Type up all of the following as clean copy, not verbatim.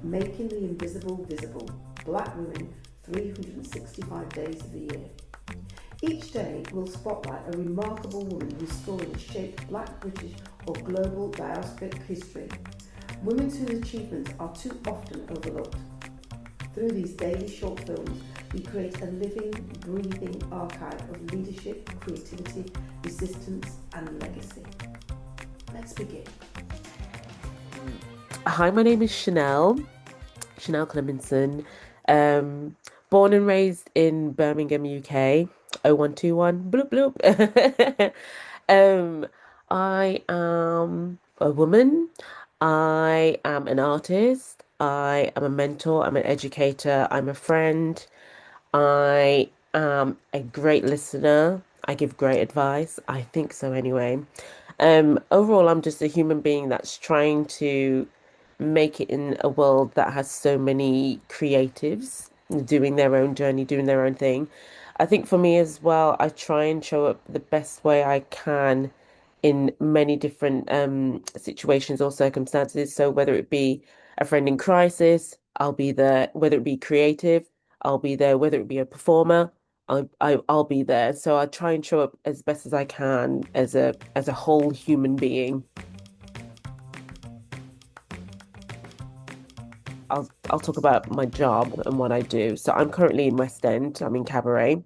making the invisible visible. Black women, 365 days of the year. Each day will spotlight a remarkable woman whose story has shaped Black, British, or global diasporic history. Women whose achievements are too often overlooked. Through these daily short films, we create a living, breathing archive of leadership, creativity, resistance, and legacy. Let's begin. Hi, my name is Shanelle Clemenson. Um, Born and raised in Birmingham, UK, 0121, bloop bloop. Um, I am a woman. I am an artist. I am a mentor. I'm an educator. I'm a friend. I am a great listener. I give great advice. I think so anyway. Overall, I'm just a human being that's trying to make it in a world that has so many creatives doing their own journey, doing their own thing. I think for me as well, I try and show up the best way I can in many different situations or circumstances. So whether it be a friend in crisis, I'll be there. Whether it be creative, I'll be there. Whether it be a performer, I'll be there. So I try and show up as best as I can as a whole human being. I'll talk about my job and what I do. So I'm currently in West End. I'm in cabaret.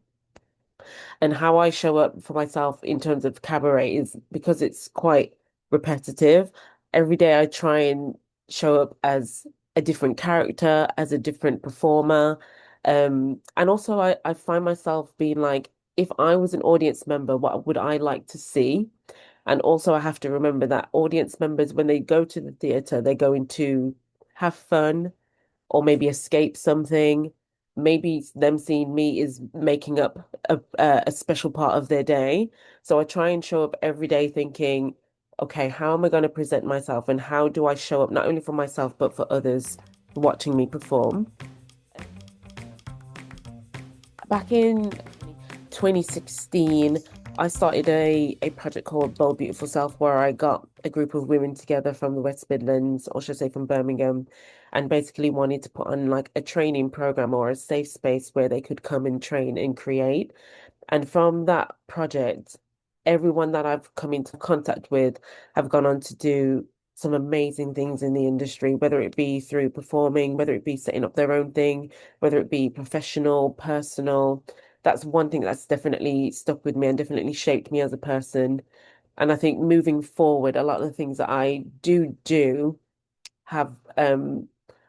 And how I show up for myself in terms of cabaret is because it's quite repetitive. Every day I try and show up as a different character, as a different performer. And also I find myself being like, if I was an audience member, what would I like to see? And also I have to remember that audience members, when they go to the theatre, they're going to have fun or maybe escape something. Maybe them seeing me is making up a special part of their day. So I try and show up every day thinking, okay, how am I going to present myself and how do I show up not only for myself but for others watching me perform? Back in 2016, I started a project called Bold Beautiful Self, where I got a group of women together from the West Midlands, or should I say from Birmingham, and basically wanted to put on like a training program or a safe space where they could come and train and create. And from that project, everyone that I've come into contact with have gone on to do some amazing things in the industry, whether it be through performing, whether it be setting up their own thing, whether it be professional, personal. That's one thing that's definitely stuck with me and definitely shaped me as a person. And I think moving forward, a lot of the things that I do have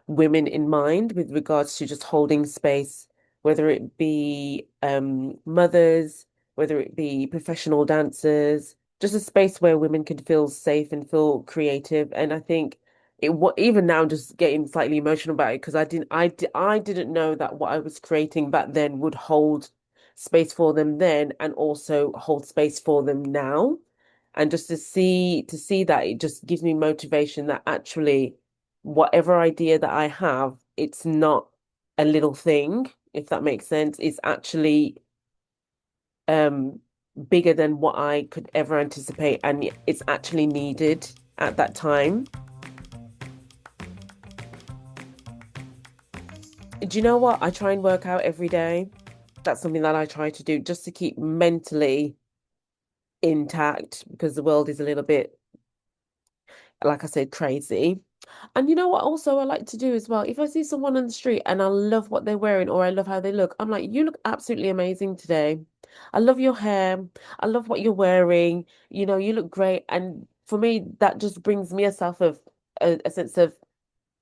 women in mind with regards to just holding space, whether it be mothers, whether it be professional dancers, just a space where women can feel safe and feel creative. And I think it what even now just getting slightly emotional about it because I didn't know that what I was creating back then would hold space for them then and also hold space for them now. And just to see that it just gives me motivation that actually whatever idea that I have, it's not a little thing, if that makes sense. It's actually um bigger than what I could ever anticipate, and it's actually needed at that time. Do you know what? I try and work out every day. That's something that I try to do just to keep mentally intact because the world is a little bit, like I said, crazy. And you know what also I like to do as well? If I see someone on the street and I love what they're wearing or I love how they look, I'm like, you look absolutely amazing today. I love your hair. I love what you're wearing. You know, you look great. And for me, that just brings me a self of a sense of,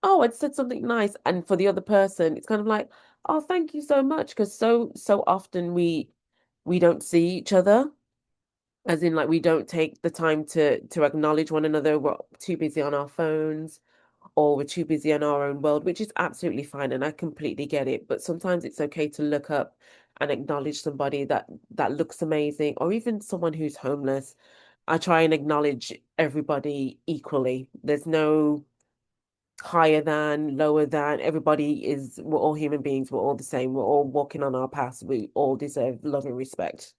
oh, I said something nice. And for the other person, it's kind of like, oh, thank you so much. Because so often we don't see each other. As in, like, we don't take the time to acknowledge one another. We're too busy on our phones or we're too busy in our own world, which is absolutely fine, and I completely get it. But sometimes it's okay to look up and acknowledge somebody that looks amazing, or even someone who's homeless. I try and acknowledge everybody equally. There's no higher than, lower than. We're all human beings. We're all the same. We're all walking on our paths. We all deserve love and respect.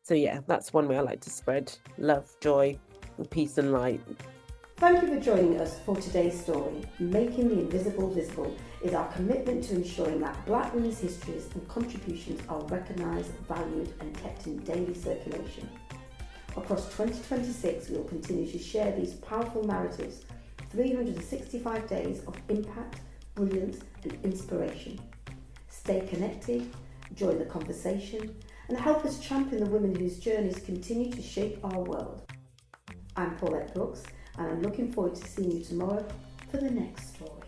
So yeah, that's one way I like to spread love, joy, and peace and light. Thank you for joining us for today's story. Making the Invisible Visible is our commitment to ensuring that Black women's histories and contributions are recognised, valued and kept in daily circulation. Across 2026, we will continue to share these powerful narratives, 365 days of impact, brilliance and inspiration. Stay connected, join the conversation and help us champion the women whose journeys continue to shape our world. I'm Paulette Brooks and I'm looking forward to seeing you tomorrow for the next story.